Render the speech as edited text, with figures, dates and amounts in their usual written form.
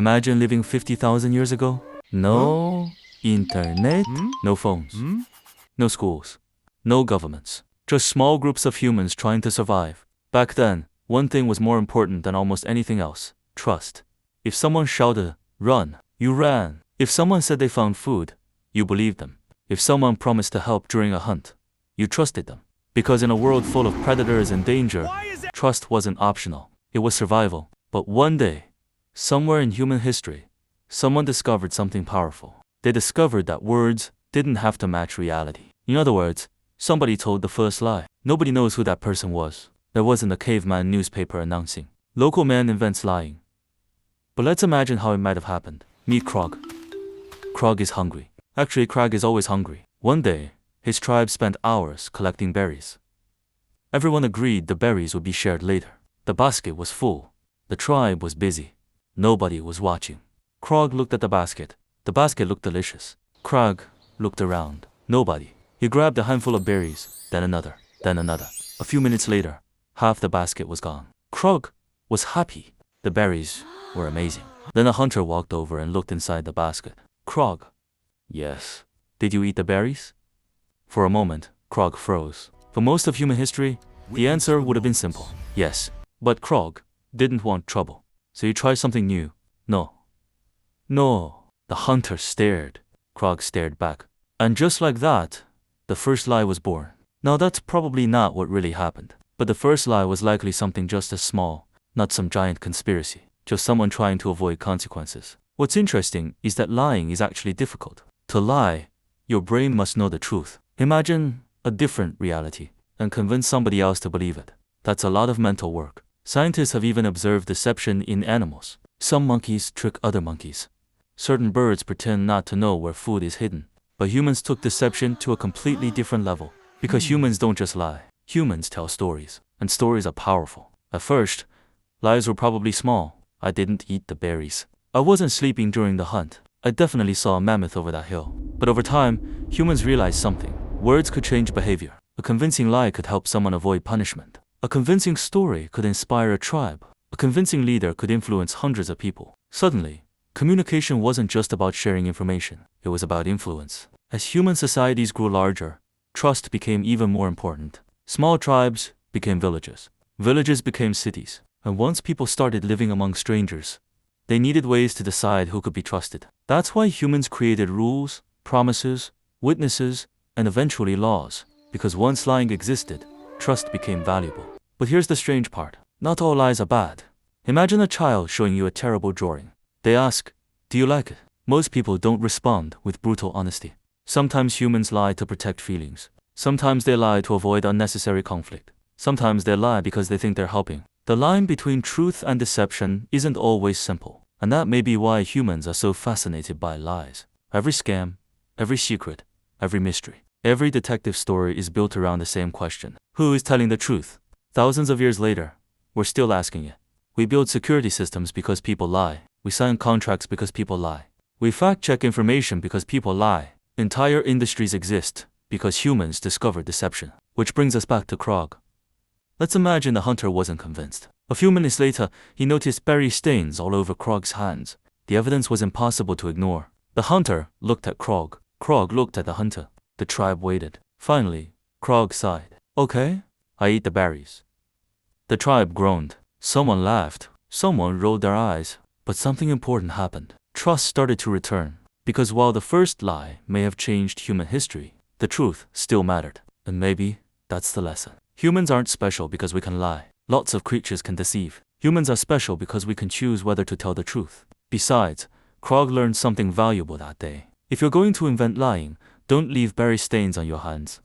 Imagine living 50,000 years ago. No internet, no phones, no schools, no governments. Just small groups of humans trying to survive. Back then, one thing was more important than almost anything else: trust. If someone shouted, "Run," you ran. If someone said they found food, you believed them. If someone promised to help during a hunt, you trusted them. Because in a world full of predators and danger, trust wasn't optional. It was survival. But one day, somewhere in human history, someone discovered something powerful. They discovered that words didn't have to match reality. In other words, somebody told the first lie. Nobody knows who that person was. There wasn't a caveman newspaper announcing, "Local man invents lying." But let's imagine how it might have happened. Meet Krog. Krog is hungry. Actually, Krog is always hungry. One day, his tribe spent hours collecting berries. Everyone agreed the berries would be shared later. The basket was full. The tribe was busy. Nobody was watching. Krog looked at the basket. The basket looked delicious. Krog looked around. Nobody. He grabbed a handful of berries, then another, then another. A few minutes later, half the basket was gone. Krog was happy. The berries were amazing. Then a hunter walked over and looked inside the basket. "Krog, yes. Did you eat the berries?" For a moment, Krog froze. For most of human history, the answer would have been simple: yes. But Krog didn't want trouble, so he tried something new. "No. No." The hunter stared. Krog stared back. And just like that, the first lie was born. Now that's probably not what really happened. But the first lie was likely something just as small, not some giant conspiracy, just someone trying to avoid consequences. What's interesting is that lying is actually difficult. To lie, your brain must know the truth. Imagine a different reality and convince somebody else to believe it. That's a lot of mental work. Scientists have even observed deception in animals. Some monkeys trick other monkeys. Certain birds pretend not to know where food is hidden. But humans took deception to a completely different level. Because humans don't just lie. Humans tell stories. And stories are powerful. At first, lies were probably small. "I didn't eat the berries. I wasn't sleeping during the hunt. I definitely saw a mammoth over that hill." But over time, humans realized something. Words could change behavior. A convincing lie could help someone avoid punishment. A convincing story could inspire a tribe. A convincing leader could influence hundreds of people. Suddenly, communication wasn't just about sharing information. It was about influence. As human societies grew larger, trust became even more important. Small tribes became villages. Villages became cities. And once people started living among strangers, they needed ways to decide who could be trusted. That's why humans created rules, promises, witnesses, and eventually laws. Because once lying existed, trust became valuable. But here's the strange part. Not all lies are bad. Imagine a child showing you a terrible drawing. They ask, "Do you like it?" Most people don't respond with brutal honesty. Sometimes humans lie to protect feelings. Sometimes they lie to avoid unnecessary conflict. Sometimes they lie because they think they're helping. The line between truth and deception isn't always simple. And that may be why humans are so fascinated by lies. Every scam, every secret, every mystery, every detective story is built around the same question: who is telling the truth? Thousands of years later, we're still asking it. We build security systems because people lie. We sign contracts because people lie. We fact-check information because people lie. Entire industries exist because humans discovered deception. Which brings us back to Krog. Let's imagine the hunter wasn't convinced. A few minutes later, he noticed berry stains all over Krog's hands. The evidence was impossible to ignore. The hunter looked at Krog. Krog looked at the hunter. The tribe waited. Finally, Krog sighed. "Okay, I eat the berries." The tribe groaned. Someone laughed. Someone rolled their eyes. But something important happened. Trust started to return. Because while the first lie may have changed human history, the truth still mattered. And maybe that's the lesson. Humans aren't special because we can lie. Lots of creatures can deceive. Humans are special because we can choose whether to tell the truth. Besides, Krog learned something valuable that day. If you're going to invent lying, don't leave berry stains on your hands.